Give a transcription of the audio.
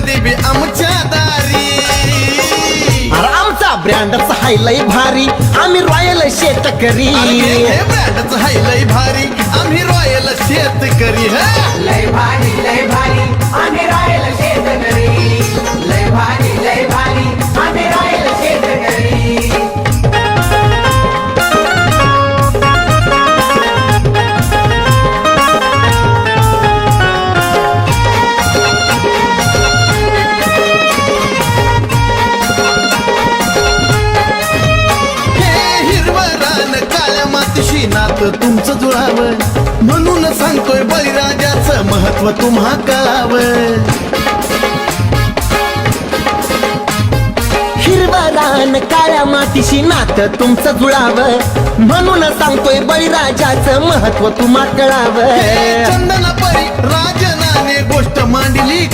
गरिबी आमच्या दारी. अरे आमचा ब्रँडच हाय लय भारी, आम्ही रॉयल शेतकरी. हे ब्रँडच हाय लय भारी, आम्ही रॉयल शेतकरी. लय भारी लय भारी आम्ही रॉयल शेतकरी. लय भारी लय भारी आम्ही रॉयल शेतकरी. मातीशी नातं तुमचं जुळावं, म्हणून सांगतोय बळीराजाचं महत्व तुम्हा कळावं. हिरवा रान काळ्या मातीशी नातं तुमचं जुळावं, म्हणून सांगतोय बळीराजाचं महत्व तुम्हा कळावं. चंदना परी राजनाने गोष्ट मांडली.